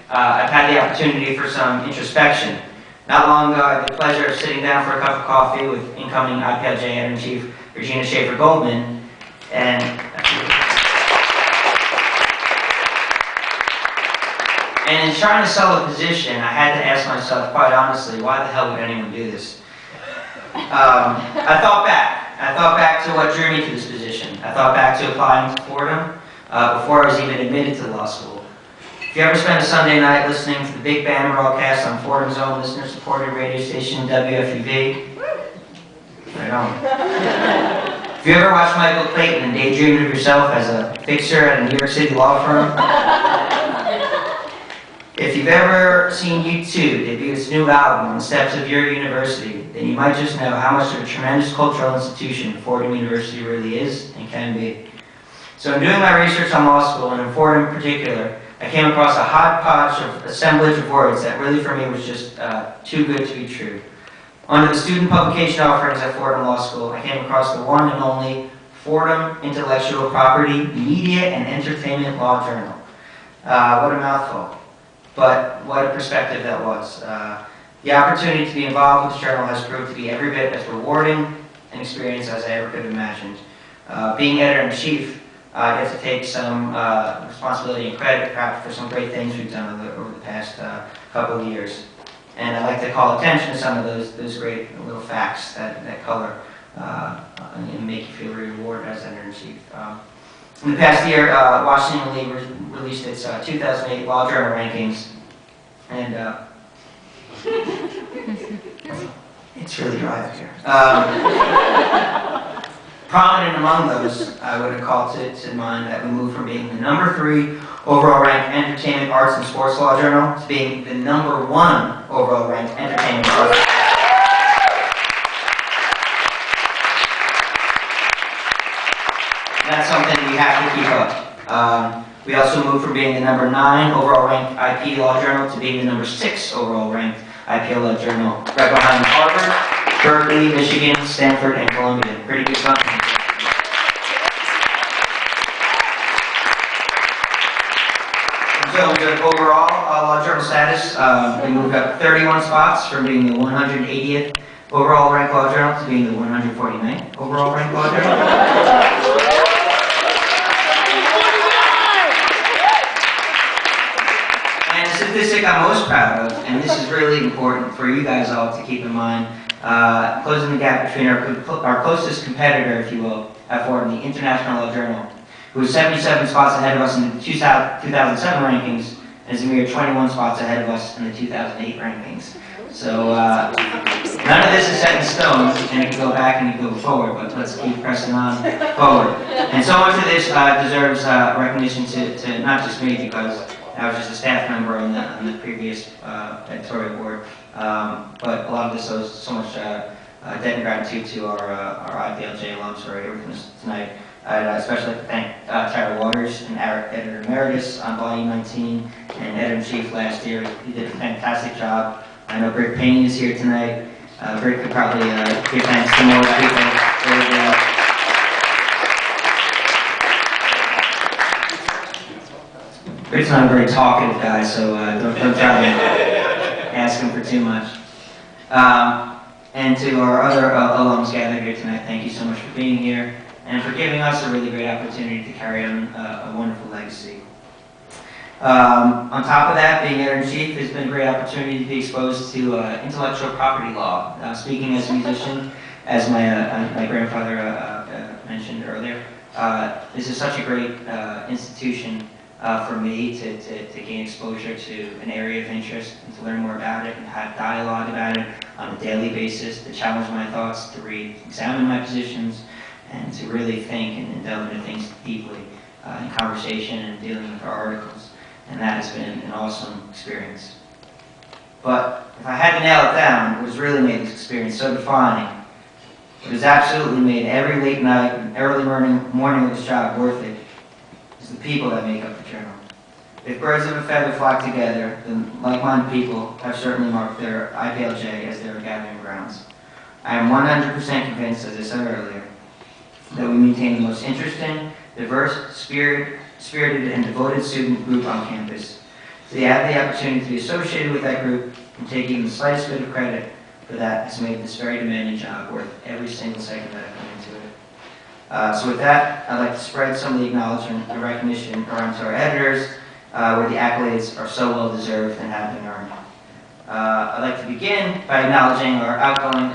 I've had the opportunity for some introspection. Not long ago, I had the pleasure of sitting down for a cup of coffee with incoming IPLJ Editor-in-Chief Regina Schaefer-Goldman, and in trying to sell the position, I had to ask myself, quite honestly, why the hell would anyone do this? I thought back to what drew me to this position. I thought back to applying to Fordham before I was even admitted to law school. If you ever spent a Sunday night listening to the big band broadcast on Fordham's own listener-supported radio station, WFUV, right on. If you ever watched Michael Clayton and daydreamed of yourself as a fixer at a New York City law firm, if you've ever seen U2 debut its new album on the steps of your university, then you might just know how much of a tremendous cultural institution Fordham University really is and can be. So in doing my research on law school, and in Fordham in particular, I came across a hodgepodge of assemblage of words that really for me was just too good to be true. Under the student publication offerings at Fordham Law School, I came across the one and only Fordham Intellectual Property, Media and Entertainment Law Journal. What a mouthful. But what a perspective that was. The opportunity to be involved with the journal has proved to be every bit as rewarding an experience as I ever could have imagined. Being editor-in-chief, I get to take some responsibility and credit perhaps for some great things we've done over the past couple of years. And I'd like to call attention to some of those great little facts that color and make you feel very rewarded as editor-in-chief. In the past year, Washington Lee released its 2008 Law Journal rankings, and it's really dry up here. Prominent among those, I would have called to mind that we moved from being the #3 overall ranked entertainment, arts, and sports law journal to being the #1 overall ranked entertainment, arts. That's something we have to keep up. We also moved from being the #9 overall ranked IP law journal to being the #6 overall ranked IP law journal, right behind Harvard, Berkeley, Michigan, Stanford, and Columbia. Pretty good company. So the overall law journal status, we moved up 31 spots from being the 180th overall ranked law journal to being the 149th overall ranked law journal. Statistic I'm most proud of, and this is really important for you guys all to keep in mind, closing the gap between our closest competitor, if you will, at Fordham, the International Law Journal, who is 77 spots ahead of us in the 2007 rankings, and is a mere 21 spots ahead of us in the 2008 rankings. So none of this is set in stone, and it can go back and it can go forward, but let's keep pressing on forward. And so much of this deserves recognition to not just me, because I was just a staff member on the previous editorial board, but a lot of this owes so much debt and gratitude to our IPLJ alums who are here with us tonight. I'd especially like to thank Tara Waters and Erich, editor emeritus on volume 19, and editor-in-chief last year. He did a fantastic job. I know Greg Payne is here tonight. Greg could probably give thanks to more people. Greg's not a very talkative guy, so don't try to ask him for too much. And to our other alums gathered here tonight, thank you so much for being here and for giving us a really great opportunity to carry on a wonderful legacy. On top of that, being editor-in-chief has been a great opportunity to be exposed to intellectual property law. Speaking as a musician, as my grandfather mentioned earlier, this is such a great institution for me to gain exposure to an area of interest and to learn more about it and have dialogue about it on a daily basis, to challenge my thoughts, to examine my positions, and to really think and delve into things deeply in conversation and dealing with our articles. And that has been an awesome experience. But if I had to nail it down, what has really made this experience so defining, what has absolutely made every late night and early morning of this job worth it, is the people that make up the journal. If birds of a feather flock together, then like-minded people have certainly marked their IPLJ as their gathering grounds. I am 100% convinced, as I said earlier, that we maintain the most interesting, diverse, spirited, and devoted student group on campus. So you have the opportunity to be associated with that group and take even the slightest bit of credit for that has made this very demanding job worth every single second that I've put into it. So with that, I'd like to spread some of the acknowledgement and recognition around to our editors, where the accolades are so well deserved and have been earned. I'd like to begin by acknowledging our outgoing